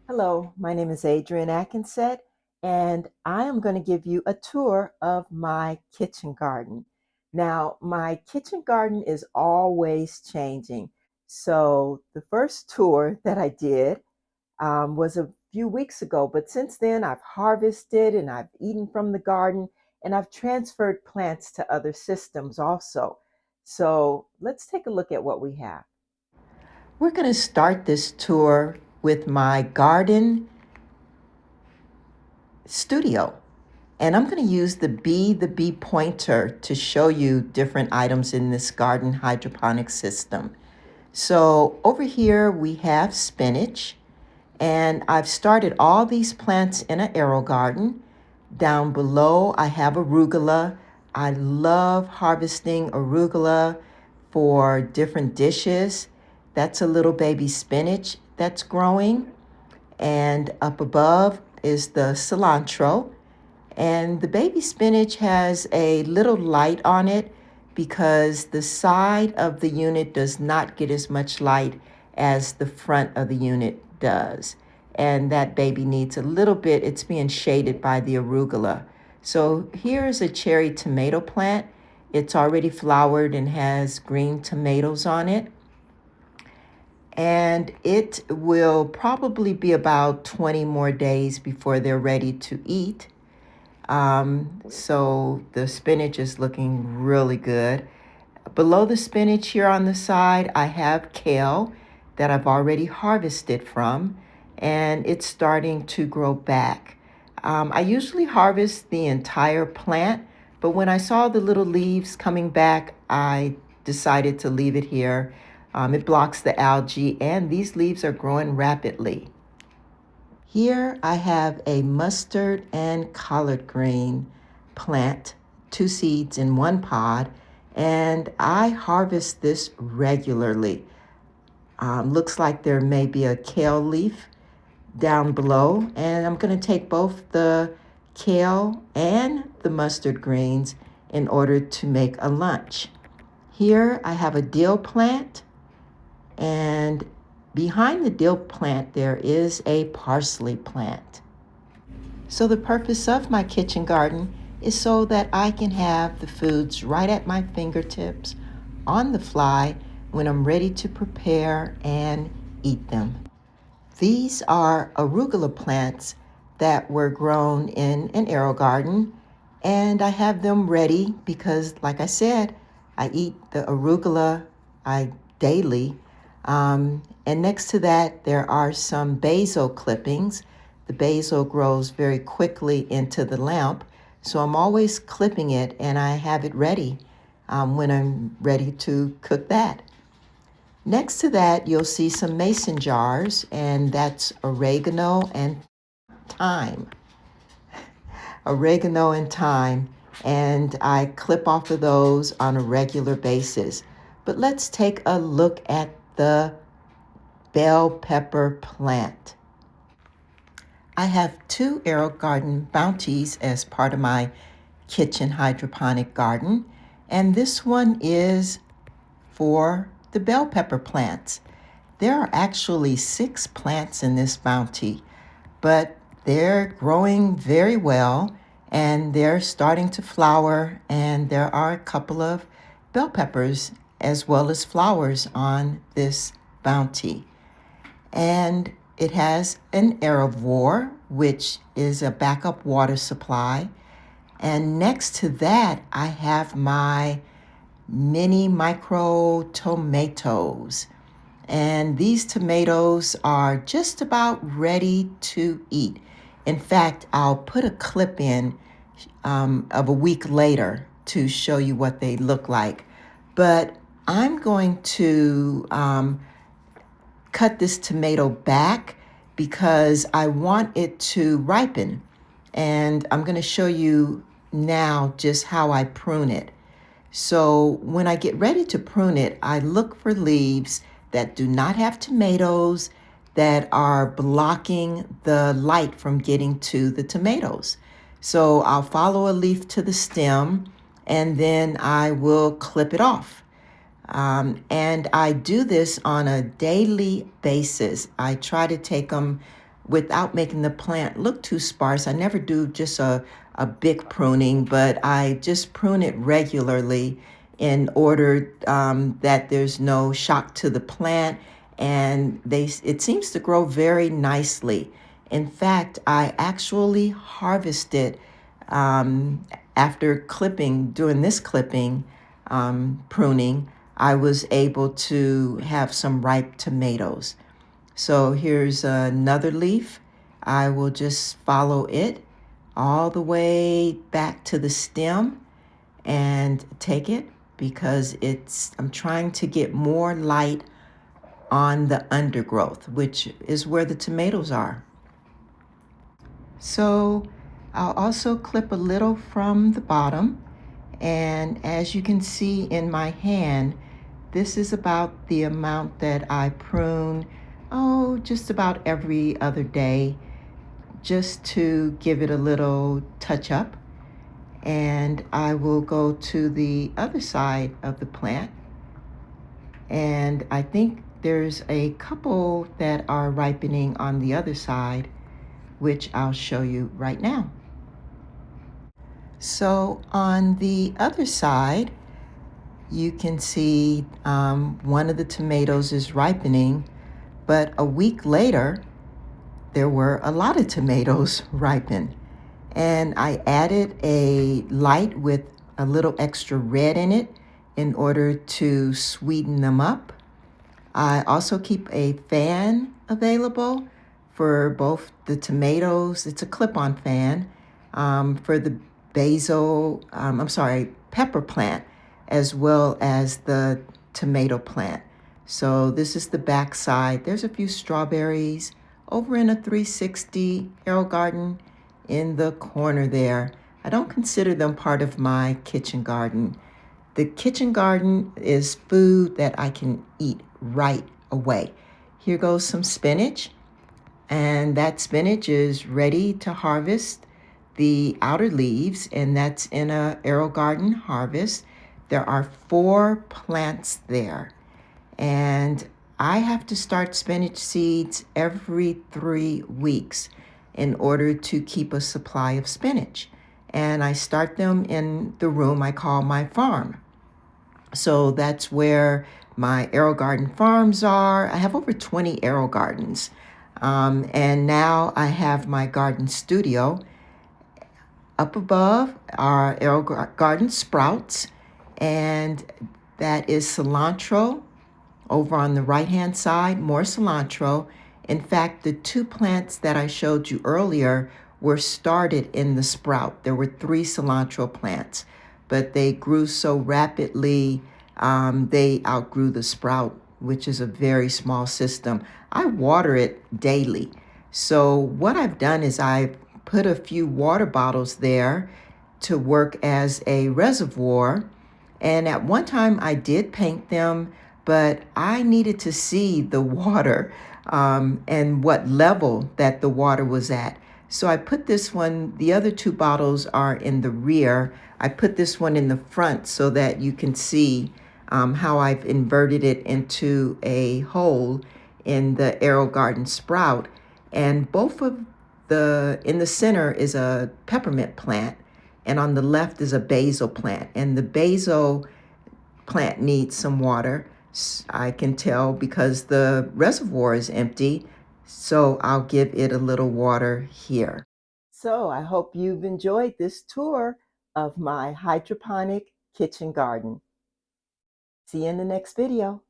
Hello, my name is Adrienne Akinsete, and I am going to give you a tour of my kitchen garden. Now, my kitchen garden is always changing. So, the first tour that I did was a few weeks ago, but since then I've harvested and I've eaten from the garden and I've transferred plants to other systems also. So, let's take a look at what we have. We're going to start this tour with my garden studio. And I'm going to use the bee pointer to show you different items in this garden hydroponic system. So over here we have spinach, and I've started all these plants in an AeroGarden. Down below I have arugula. I love harvesting arugula for different dishes. That's a little baby spinach that's growing. And up above is the cilantro. And the baby spinach has a little light on it because the side of the unit does not get as much light as the front of the unit does. And that baby needs a little bit, it's being shaded by the arugula. So here's a cherry tomato plant. It's already flowered and has green tomatoes on it. And it will probably be about 20 more days before they're ready to eat. So the spinach is looking really good. Below the spinach here on the side, I have kale that I've already harvested from, and it's starting to grow back. I usually harvest the entire plant, but when I saw the little leaves coming back, I decided to leave it here. It blocks the algae, and these leaves are growing rapidly. Here I have a mustard and collard green plant, two seeds in one pod, and I harvest this regularly. Looks like there may be a kale leaf down below, and I'm going to take both the kale and the mustard greens in order to make a lunch. Here I have a dill plant, and behind the dill plant there is a parsley plant. So the purpose of my kitchen garden is so that I can have the foods right at my fingertips on the fly when I'm ready to prepare and eat them. These are arugula plants that were grown in an AeroGarden, and I have them ready because, like I said, I eat the arugula daily. And next to that, there are some basil clippings. The basil grows very quickly into the lamp, so I'm always clipping it, and I have it ready when I'm ready to cook that. Next to that, you'll see some mason jars, and that's oregano and thyme. Oregano and thyme, and I clip off of those on a regular basis. But let's take a look at the bell pepper plant. I have two AeroGarden bounties as part of my kitchen hydroponic garden, and this one is for the bell pepper plants. There are actually 6 plants in this bounty, but they're growing very well and they're starting to flower, and there are a couple of bell peppers as well as flowers on this bounty. And it has an aerovore, which is a backup water supply. And next to that, I have my mini micro tomatoes. And these tomatoes are just about ready to eat. In fact, I'll put a clip in of a week later to show you what they look like. But I'm going to cut this tomato back because I want it to ripen. And I'm going to show you now just how I prune it. So when I get ready to prune it, I look for leaves that do not have tomatoes, that are blocking the light from getting to the tomatoes. So I'll follow a leaf to the stem, and then I will clip it off. And I do this on a daily basis. I try to take them without making the plant look too sparse. I never do just a big pruning, but I just prune it regularly in order that there's no shock to the plant, and it seems to grow very nicely. In fact, I actually harvested after doing this clipping, pruning, I was able to have some ripe tomatoes. So here's another leaf. I will just follow it all the way back to the stem and take it because I'm trying to get more light on the undergrowth, which is where the tomatoes are. So I'll also clip a little from the bottom. And as you can see in my hand, this is about the amount that I prune, just about every other day, just to give it a little touch up. And I will go to the other side of the plant. And I think there's a couple that are ripening on the other side, which I'll show you right now. So on the other side, you can see one of the tomatoes is ripening, but a week later, there were a lot of tomatoes ripened. And I added a light with a little extra red in it in order to sweeten them up. I also keep a fan available for both the tomatoes. It's a clip-on fan for the pepper plant, as well as the tomato plant. So this is the back side. There's a few strawberries over in a 360 AeroGarden in the corner there. I don't consider them part of my kitchen garden. The kitchen garden is food that I can eat right away. Here goes some spinach, and that spinach is ready to harvest the outer leaves, and that's in a AeroGarden harvest. There are 4 plants there, and I have to start spinach seeds every 3 weeks in order to keep a supply of spinach. And I start them in the room I call my farm. So that's where my AeroGarden farms are. I have over 20 AeroGardens. And now I have my garden studio. Up above are AeroGarden sprouts, and that is cilantro. Over on the right-hand side, more cilantro. In fact, the 2 plants that I showed you earlier were started in the sprout. There were 3 cilantro plants, but they grew so rapidly, they outgrew the sprout, which is a very small system. I water it daily. So what I've done is I've put a few water bottles there to work as a reservoir. And at one time I did paint them, but I needed to see the water and what level that the water was at. So I put this one, the other 2 bottles are in the rear. I put this one in the front so that you can see how I've inverted it into a hole in the AeroGarden sprout. And in the center is a peppermint plant, and on the left is a basil plant. And the basil plant needs some water. I can tell because the reservoir is empty, so I'll give it a little water here. So I hope you've enjoyed this tour of my hydroponic kitchen garden. See you in the next video.